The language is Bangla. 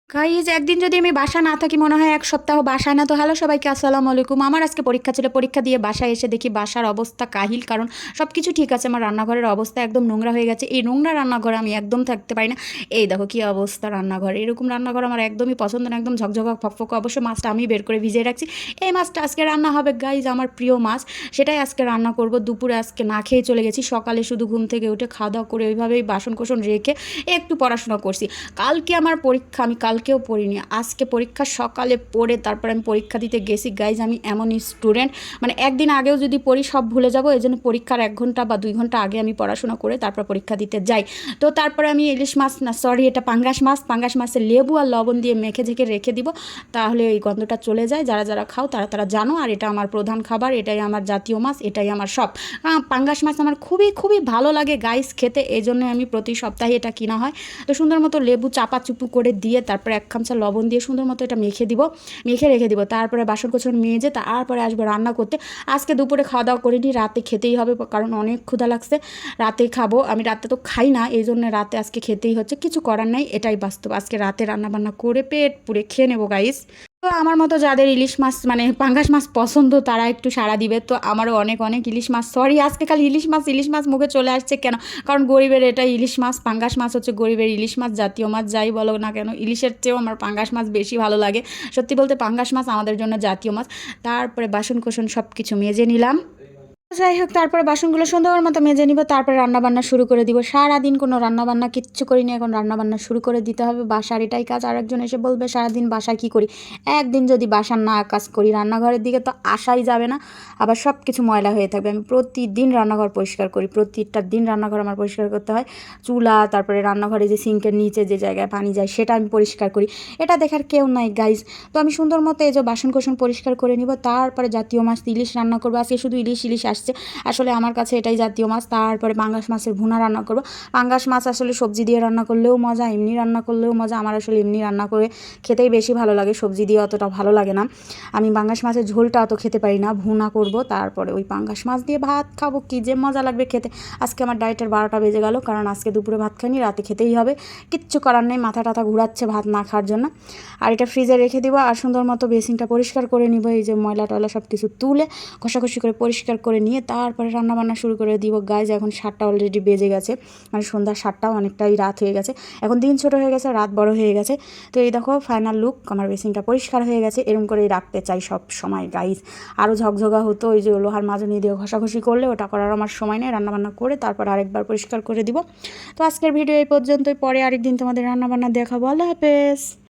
গাইজ একদিন যদি আমি বাসা না থাকি মনে হয় এক সপ্তাহ বাসায় না। তো হ্যালো সবাইকে, আসসালামু আলাইকুম। আমার আজকে পরীক্ষা ছিল, পরীক্ষা দিয়ে বাসায় এসে দেখি বাসার অবস্থা কাহিল। কারণ সব কিছু ঠিক আছে, আমার রান্নাঘরের অবস্থা একদম নোংরা হয়ে গেছে। এই নোংরা রান্নাঘরে আমি একদম থাকতে পারি না। এই দেখো কি অবস্থা রান্নাঘর, এরকম রান্নাঘর আমার একদমই পছন্দ না, একদম ঝকঝকা ফকফকে। অবশ্য মাছটা আমি বের করে ভিজিয়ে রাখছি, এই মাছটা আজকে রান্না হবে গাইজ, আমার প্রিয় মাছ। সেটাই আজকে রান্না করব। দুপুরে আজকে না খেয়ে চলে গেছি, সকালে শুধু ঘুম থেকে উঠে খাওয়া দাওয়া করে ওইভাবেই বাসন কোসন রেখে একটু পড়াশোনা করছি। কালকে আমার পরীক্ষা, আমি কালকেও পড়িনি, আজকে পরীক্ষা সকালে পড়ে তারপরে আমি পরীক্ষা দিতে গেছি। গাইজ আমি এমনই স্টুডেন্ট, মানে একদিন আগেও যদি পড়ি সব ভুলে যাবো, এই জন্য পরীক্ষার 1 ঘন্টা বা 2 ঘন্টা আগে আমি পড়াশোনা করে তারপর পরীক্ষা দিতে যাই। তো তারপরে আমি ইলিশ মাছ, না সরি এটা পাঙ্গাস মাছ, পাঙ্গাস মাছের লেবু আর লবণ দিয়ে মেখে ঝেঁকে রেখে দিব, তাহলে ওই গন্ধটা চলে যায়। যারা যারা খাও তারা তারা জানো। আর এটা আমার প্রধান খাবার, এটাই আমার জাতীয় মাছ, এটাই আমার সব। পাঙ্গাস মাছ আমার খুবই খুবই ভালো লাগে গাইস খেতে, এই জন্য আমি প্রতি সপ্তাহে এটা কিনা হয়। তো সুন্দর মতো লেবু চাপা চুপু করে দিয়ে তারপরে 1 চামচ লবণ দিয়ে সুন্দর মতো এটা মেখে দিব, মেখে রেখে দিব। তারপরে বাসন কোসন মেজে তারপরে আসবো রান্না করতে। আজকে দুপুরে খাওয়া দাওয়া করিনি, রাতে খেতেই হবে কারণ অনেক ক্ষুধা লাগছে, রাতে খাবো। আমি রাতে তো খাই না, এই জন্য রাতে আজকে খেতেই হচ্ছে, কিছু করার নাই, এটাই বাস্তব। আজকে রাতে রান্না বান্না করে পেট পুরে খেয়ে নেবো গাইস। তো আমার মতো যাদের ইলিশ মাছ মানে পাঙ্গাস মাছ পছন্দ তারা একটু সাড়া দিবে। তো আমারও অনেক অনেক ইলিশ মাছ, সরি আজকে খালি ইলিশ মাছ ইলিশ মাছ মুখে চলে আসছে কেন, কারণ গরিবের এটা ইলিশ মাছ। পাঙ্গাস মাছ হচ্ছে গরিবের ইলিশ মাছ, জাতীয় মাছ যাই বলো না কেন। ইলিশের চেয়েও আমার পাঙ্গাস মাছ বেশি ভালো লাগে। সত্যি বলতে পাঙ্গাস মাছ আমাদের জন্য জাতীয় মাছ। তারপরে বাসন কোসন সব কিছু মেজে নিলাম। যাই হোক, তারপরে বাসনগুলো সুন্দর মতো মেজে নিব, তারপরে রান্নাবান্না শুরু করে দিব। সারাদিন কোনো রান্নাবান্না কিচ্ছু করিনি, এখন রান্নাবান্না শুরু করে দিতে হবে। বাসার এটাই কাজ। আর একজন এসে বলবে সারাদিন বাসায় কী করি। একদিন যদি বাসার না কাজ করি রান্নাঘরের দিকে তো আসাই যাবে না, আবার সব কিছু ময়লা হয়ে থাকবে। আমি প্রতিদিন রান্নাঘর পরিষ্কার করি, প্রতিটা দিন রান্নাঘর আমার পরিষ্কার করতে হয়। চুলা, তারপরে রান্নাঘরে যে সিঙ্কের নিচে যে জায়গায় পানি যায় সেটা আমি পরিষ্কার করি। এটা দেখার কেউ নাই গাইজ। তো আমি সুন্দর মতো এই যে বাসন কোসন পরিষ্কার করে নিব। তারপরে জাতীয় মাছ ইলিশ রান্না করবো। আজকে শুধু ইলিশ ইলিশ আসছে, আসলে আমার কাছে এটাই জাতীয় মাছ। তারপরে পাঙ্গাস মাছের ভুনা রান্না করবো। পাঙ্গাস মাছ আসলে সবজি দিয়ে রান্না করলেও মজা, এমনি রান্না করলেও মজা। আমার আসলে এমনি রান্না করে খেতেই বেশি ভালো লাগে, সবজি দিয়ে অতটা ভালো লাগে না। আমি পাঙ্গাস মাছের ঝোলটা অত খেতে পারি না, ভুনা করব, তারপরে ওই পাঙ্গাস মাছ দিয়ে ভাত খাবো, কী যে মজা লাগবে খেতে। আজকে আমার ডায়েটের 12টা বেজে গেল, কারণ আজকে দুপুরে ভাত খাইনি, রাতে খেতেই হবে। কিচ্ছু করার নেই, মাথা টাথা ঘুরাচ্ছে ভাত না খাওয়ার জন্য। আর এটা ফ্রিজে রেখে দিব। আর সুন্দর মতো বেসিনটা পরিষ্কার করে নিব, এই যে ময়লা টয়লা সব কিছু তুলে ঘষাঘষি করে পরিষ্কার করে নিয়ে তারপরে রান্নাবান্না শুরু করে দিব গাইজ। এখন 7টা অলরেডি বেজে গেছে, মানে সন্ধ্যা 7টাও অনেকটাই রাত হয়ে গেছে। এখন দিন ছোটো হয়ে গেছে, রাত বড় হয়ে গেছে। তো এই দেখো ফাইনাল লুক, আমার বেসিনটা পরিষ্কার হয়ে গেছে। এরকম করেই রাখতে চাই সব সময় গাইজ। আরও ঝকঝকা হতো, ওই যে লোহার মাজনি দিয়ে ঘষাঘষি করলে ওটা করার আমার সময় নেই। রান্নাবান্না করে তারপর আরেকবার পরিষ্কার করে দিব। তো আজকের ভিডিও এই পর্যন্তই, পরে আরেকদিন তোমাদের রান্নাবান্না দেখাবো। আল্লাহ হাফেজ।